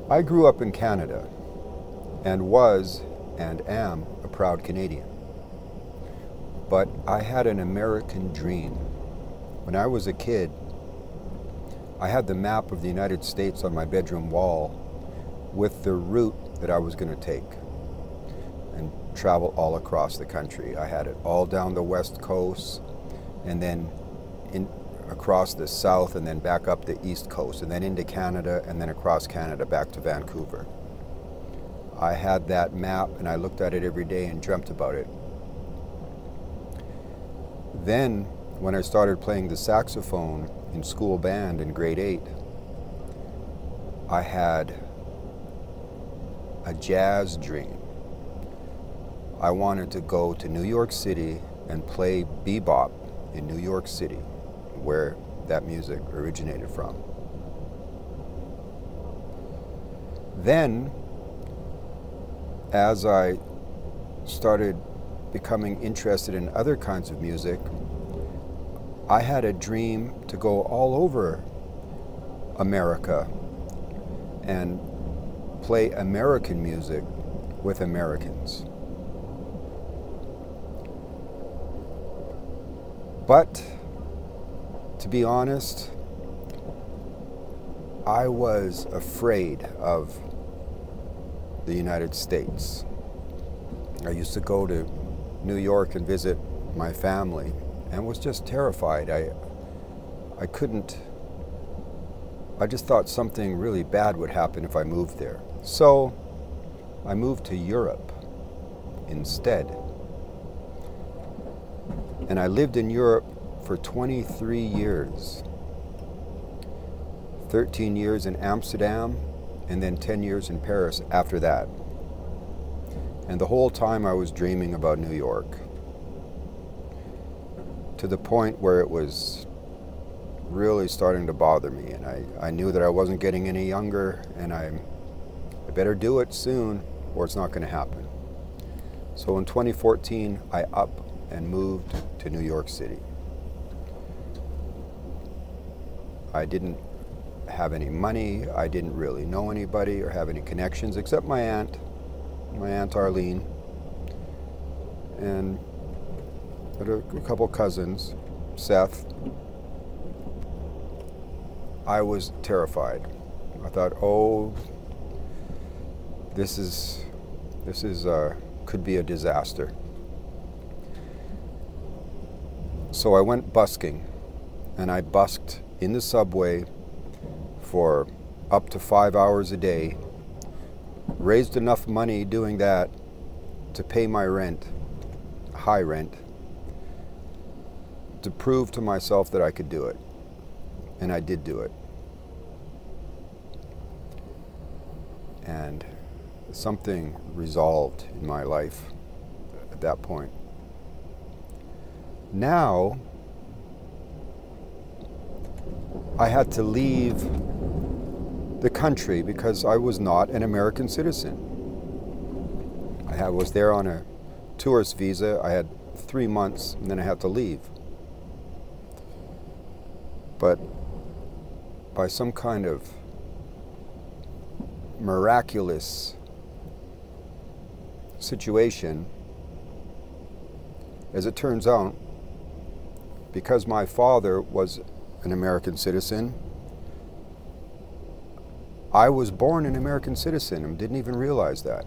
I grew up in Canada and was and am a proud Canadian. But I had an American dream. When I was a kid, I had the map of the United States on my bedroom wall with the route that I was going to take and travel all across the country. I had it all down the West Coast and then across the South and then back up the East Coast and then into Canada and then across Canada back to Vancouver. I had that map and I looked at it every day and dreamt about it. Then, when I started playing the saxophone in school band in grade 8, I had a jazz dream. I wanted to go to New York City and play bebop in New York City, where that music originated from. Then, as I started becoming interested in other kinds of music, I had a dream to go all over America and play American music with Americans. But, to be honest, I was afraid of the United States. I used to go to New York and visit my family and was just terrified. I just thought something really bad would happen if I moved there. So I moved to Europe instead. And I lived in Europe for 23 years. 13 years in Amsterdam and then 10 years in Paris after that. And the whole time I was dreaming about New York, to the point where it was really starting to bother me. And I knew that I wasn't getting any younger, and I better do it soon or it's not going to happen. So in 2014, I up and moved to New York City. I didn't have any money. I didn't really know anybody or have any connections except my Aunt Arlene, and a couple cousins, Seth. I was terrified. I thought, oh, this could be a disaster. So I went busking, and I busked in the subway for up to 5 hours a day, raised enough money doing that to pay my rent, high rent, to prove to myself that I could do it. And I did do it. And something resolved in my life at that point. Now, I had to leave the country because I was not an American citizen. I was there on a tourist visa. I had 3 months and then I had to leave. But by some kind of miraculous situation, as it turns out, because my father was an American citizen, I was born an American citizen and didn't even realize that.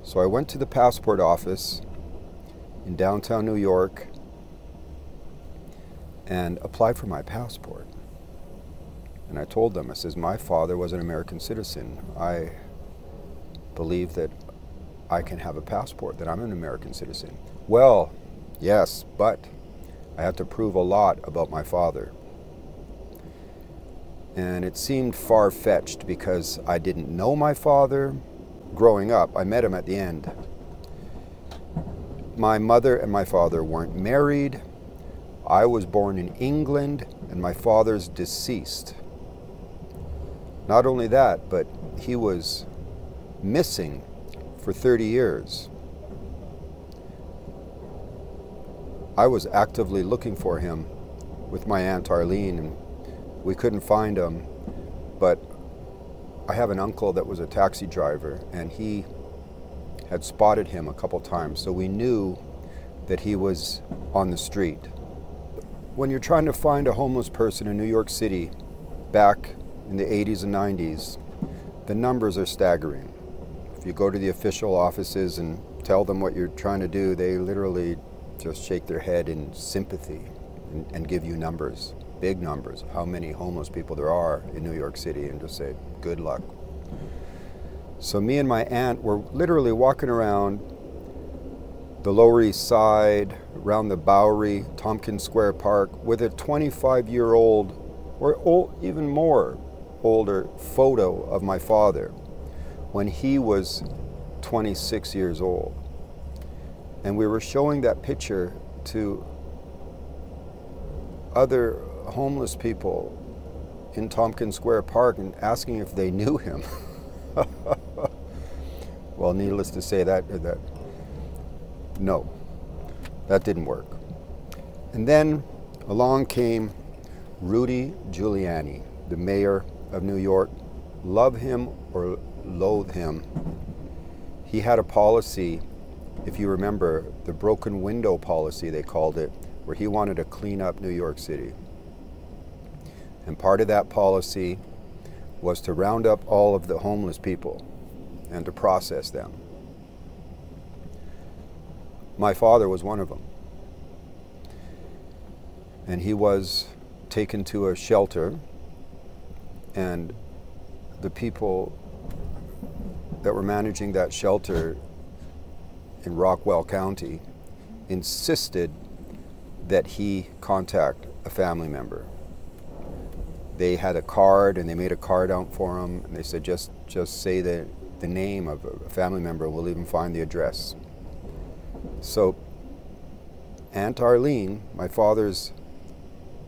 So I went to the passport office in downtown New York and applied for my passport. And I told them, I says, my father was an American citizen. I believe that I can have a passport, that I'm an American citizen. Well, yes, but I had to prove a lot about my father. And it seemed far-fetched because I didn't know my father growing up. I met him at the end. My mother and my father weren't married. I was born in England and my father's deceased. Not only that, but he was missing for 30 years. I was actively looking for him with my Aunt Arlene, and we couldn't find him, but I have an uncle that was a taxi driver, and he had spotted him a couple times, so we knew that he was on the street. When you're trying to find a homeless person in New York City back in the 80s and 90s, the numbers are staggering. If you go to the official offices and tell them what you're trying to do, they literally just shake their head in sympathy and give you numbers, big numbers, how many homeless people there are in New York City, and just say, good luck. So me and my aunt were literally walking around the Lower East Side, around the Bowery, Tompkins Square Park, with a 25-year-old, or even more older, photo of my father when he was 26 years old. And we were showing that picture to other homeless people in Tompkins Square Park and asking if they knew him. Well, needless to say, no, that didn't work. And then along came Rudy Giuliani, the mayor of New York. Love him or loathe him, he had a policy, if you remember, the broken window policy, they called it, where he wanted to clean up New York City. And part of that policy was to round up all of the homeless people and to process them. My father was one of them. And he was taken to a shelter, and the people that were managing that shelter in Rockwell County insisted that he contact a family member. They had a card, and they made a card out for him, and they said, just say the name of a family member, we'll even find the address. So Aunt Arlene, my father's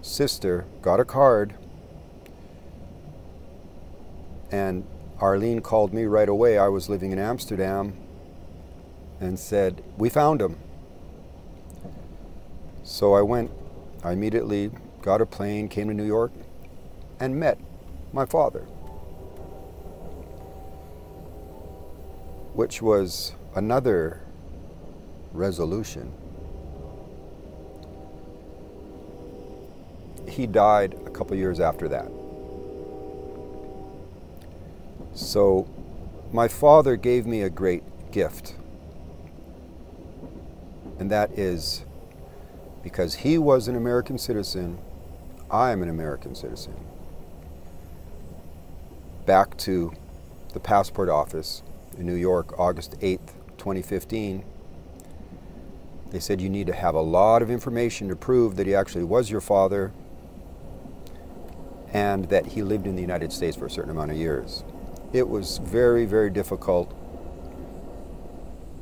sister, got a card, and Arlene called me right away. I was living in Amsterdam, and said, we found him. So I immediately got a plane, came to New York, and met my father, which was another resolution. He died a couple years after that. So my father gave me a great gift, and that is because he was an American citizen, I am an American citizen. Back to the passport office in New York, August 8th, 2015, they said you need to have a lot of information to prove that he actually was your father and that he lived in the United States for a certain amount of years. It was very, very difficult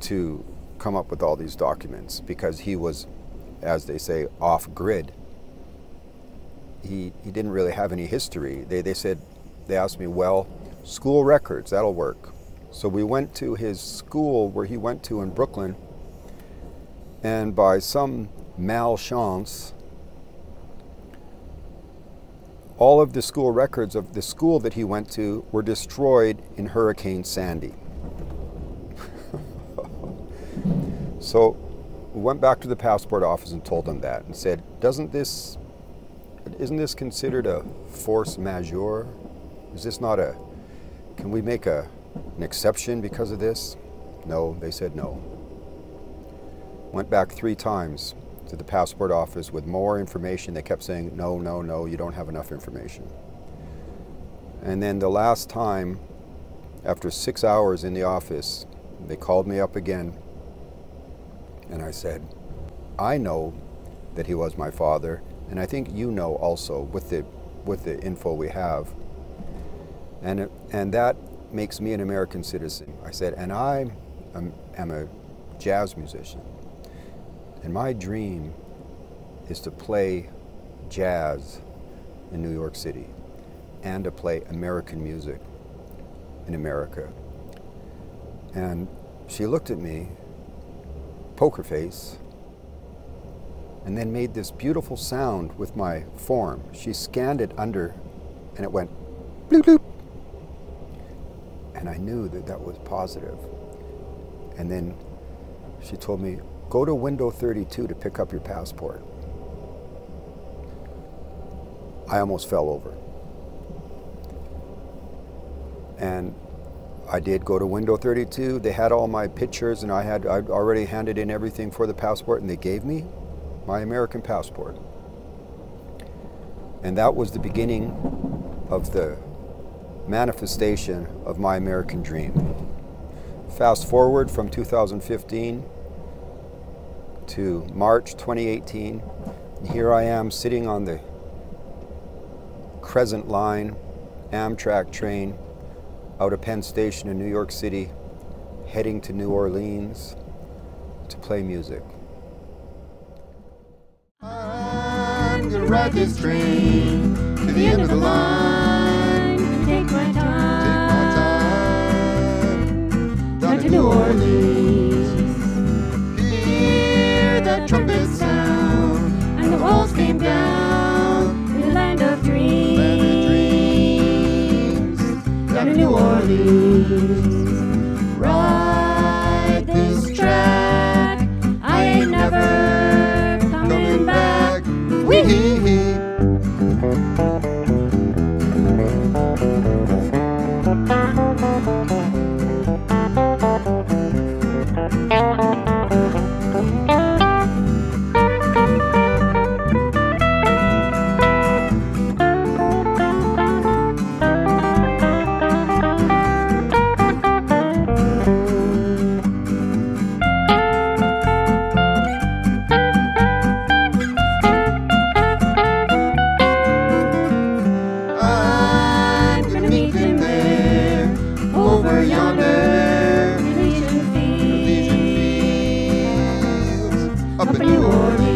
to come up with all these documents because he was, as they say, off grid. He didn't really have any history. They asked me, well, school records, that'll work. So we went to his school where he went to in Brooklyn, and by some malchance, all of the school records of the school that he went to were destroyed in Hurricane Sandy. So we went back to the passport office and told them that and said, isn't this considered a force majeure? Is this not can we make an exception because of this? No, they said no. Went back 3 times to the passport office with more information. They kept saying, no, no, no, you don't have enough information. And then the last time, after 6 hours in the office, they called me up again, and I said, I know that he was my father, and I think you know also with the info we have. And that makes me an American citizen. I said, and I am a jazz musician. And my dream is to play jazz in New York City and to play American music in America. And she looked at me, poker face, and then made this beautiful sound with my form. She scanned it under, and it went bloop, bloop. And I knew that that was positive. And then she told me, go to window 32 to pick up your passport. I almost fell over. And I did go to window 32. They had all my pictures, and I'd already handed in everything for the passport, and they gave me my American passport. And that was the beginning of the manifestation of my American dream. Fast forward from 2015 to March 2018, and here I am sitting on the Crescent Line Amtrak train out of Penn Station in New York City, heading to New Orleans to play music. I'm gonna ride this train to the end of the line and take my time down to New Orleans. Hear that trumpet sound and the walls came down in the land of dreams. Down to New Orleans, ride this track. I ain't never coming back. Wee-hee-hee. Over yonder, Elysian fields, up in New Orleans.